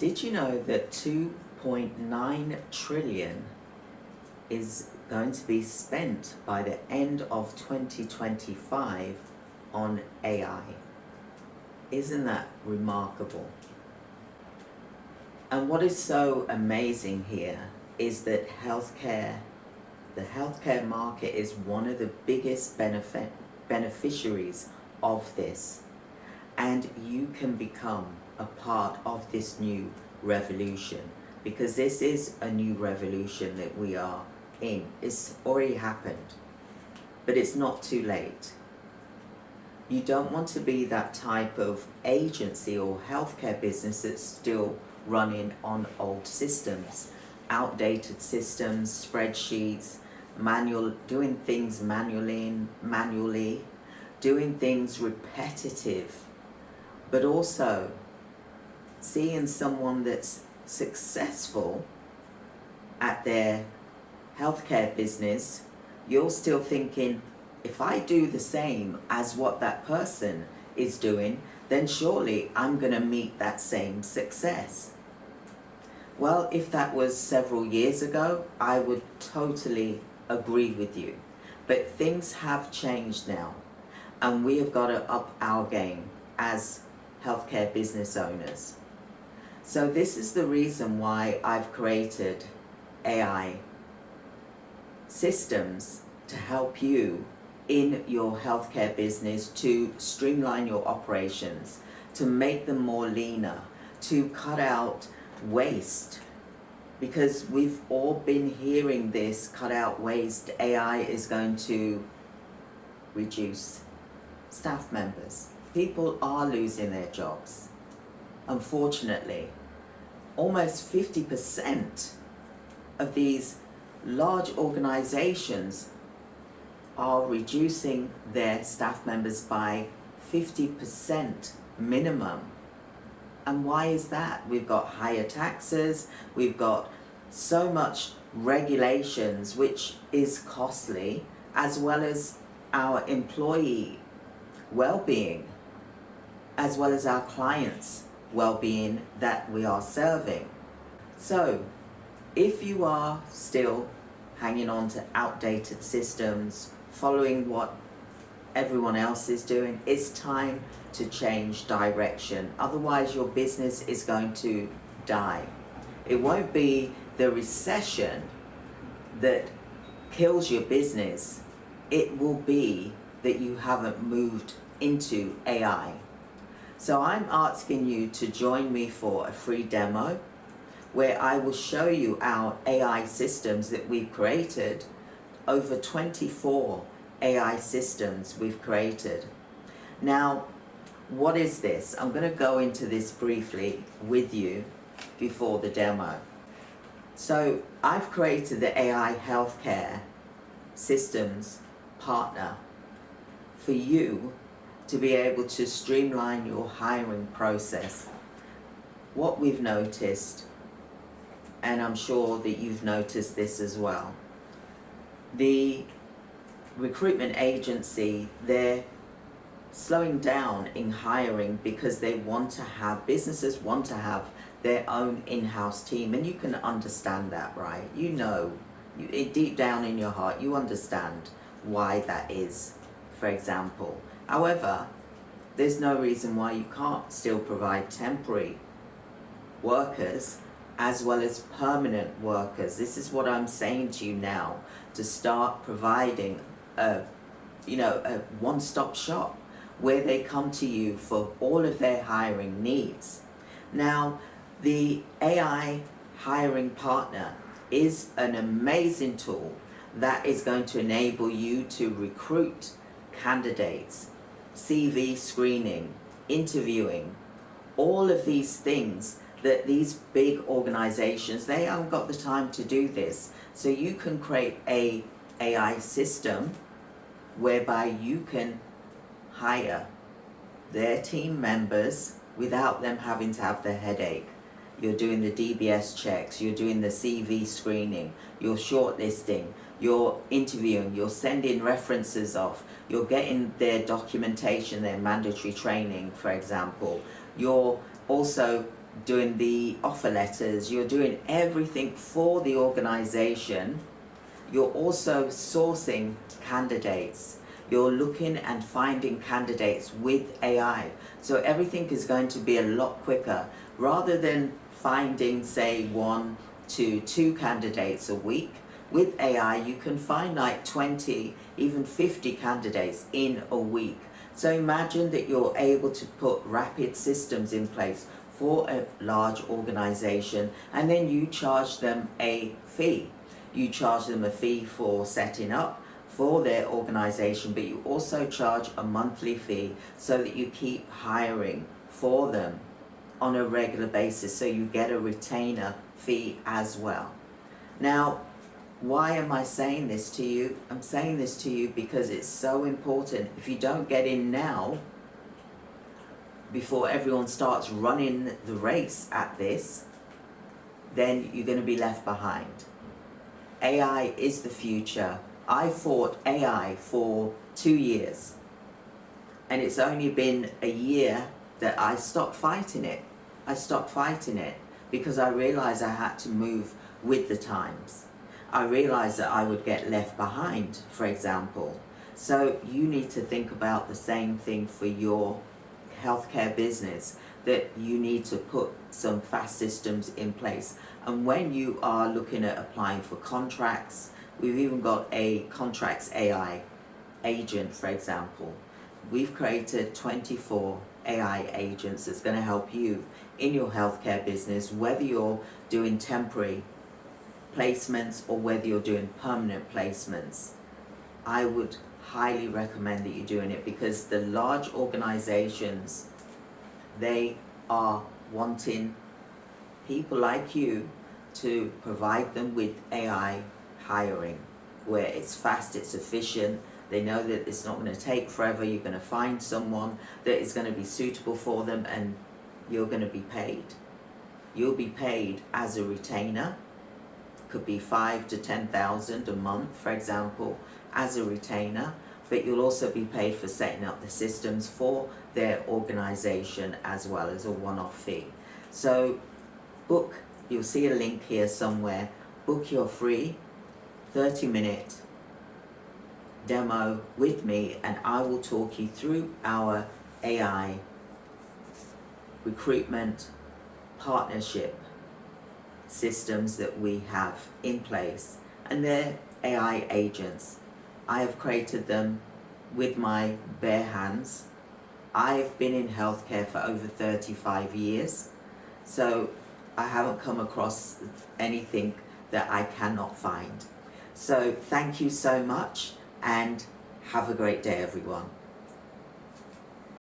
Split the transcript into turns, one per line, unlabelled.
Did you know that 2.9 trillion is going to be spent by the end of 2025 on AI? Isn't that remarkable? And what is so amazing here is that the healthcare market is one of the biggest beneficiaries of this. And you can become a part of this new revolution, because this is a new revolution that we are in. It's already happened, but it's not too late. You don't want to be that type of agency or healthcare business that's still running on old systems, outdated systems, spreadsheets, doing things manually, doing things repetitive, but also seeing someone that's successful at their healthcare business. You're still thinking, if I do the same as what that person is doing, then surely I'm going to meet that same success. Well, if that was several years ago, I would totally agree with you. But things have changed now, and we have got to up our game as healthcare business owners. So this is the reason why I've created AI systems to help you in your healthcare business, to streamline your operations, to make them more leaner, to cut out waste. Because we've all been hearing this, cut out waste. AI is going to reduce staff members. People are losing their jobs. Unfortunately, almost 50% of these large organizations are reducing their staff members by 50% minimum. And why is that? We've got higher taxes, we've got so much regulations, which is costly, as well as our employee well-being, as well as our clients' well-being that we are serving. So if you are still hanging on to outdated systems, following what everyone else is doing, it's time to change direction. Otherwise your business is going to die. It won't be the recession that kills your business. It will be that you haven't moved into AI. So I'm asking you to join me for a free demo where I will show you our AI systems that we've created. Over 24 AI systems we've created. Now, what is this? I'm going to go into this briefly with you before the demo. So I've created the AI Healthcare Systems Partner for you to be able to streamline your hiring process. What we've noticed, and I'm sure that you've noticed this as well, the recruitment agency, they're slowing down in hiring because businesses want to have their own in-house team. And you can understand that, right? You know, deep down in your heart, you understand why that is, for example. However, there's no reason why you can't still provide temporary workers as well as permanent workers. This is what I'm saying to you now, to start providing a one-stop shop where they come to you for all of their hiring needs. Now, the AI Hiring Partner is an amazing tool that is going to enable you to recruit candidates, CV screening, interviewing, all of these things that these big organizations, they haven't got the time to do this. So you can create a AI system whereby you can hire their team members without them having to have the headache. You're doing the DBS checks, you're doing the CV screening, you're shortlisting, you're interviewing, you're sending references off, you're getting their documentation, their mandatory training, for example. You're also doing the offer letters, you're doing everything for the organization. You're also sourcing candidates. You're looking and finding candidates with AI. So everything is going to be a lot quicker. Rather than finding, say, 1 to 2 candidates a week, with AI you can find like 20, even 50 candidates in a week. So imagine that you're able to put rapid systems in place for a large organization, and then you charge them a fee. You charge them a fee for setting up for their organization, but you also charge a monthly fee so that you keep hiring for them on a regular basis, so you get a retainer fee as well. Now, why am I saying this to you? I'm saying this to you because it's so important. If you don't get in now, before everyone starts running the race at this, then you're going to be left behind. AI is the future. I fought AI for 2 years, and it's only been a year that I stopped fighting it. I stopped fighting it because I realized I had to move with the times. I realized that I would get left behind, for example. So you need to think about the same thing for your healthcare business, that you need to put some fast systems in place. And when you are looking at applying for contracts, we've even got a contracts AI agent, for example. We've created 24 AI agents that's going to help you in your healthcare business, whether you're doing temporary placements or whether you're doing permanent placements. I would highly recommend that you're doing it, because the large organizations, they are wanting people like you to provide them with AI hiring, where it's fast, it's efficient. They know that it's not going to take forever. You're going to find someone that is going to be suitable for them, and you're going to be paid. You'll be paid as a retainer. Could be 5 to 10,000 a month, for example, as a retainer, but you'll also be paid for setting up the systems for their organization as well as a one-off fee. So book, you'll see a link here somewhere, book your free 30-minute demo with me, and I will talk you through our AI recruitment partnership systems that we have in place, and they're AI agents. I have created them with my bare hands. I've been in healthcare for over 35 years, so I haven't come across anything that I cannot find. So thank you so much, and have a great day, everyone.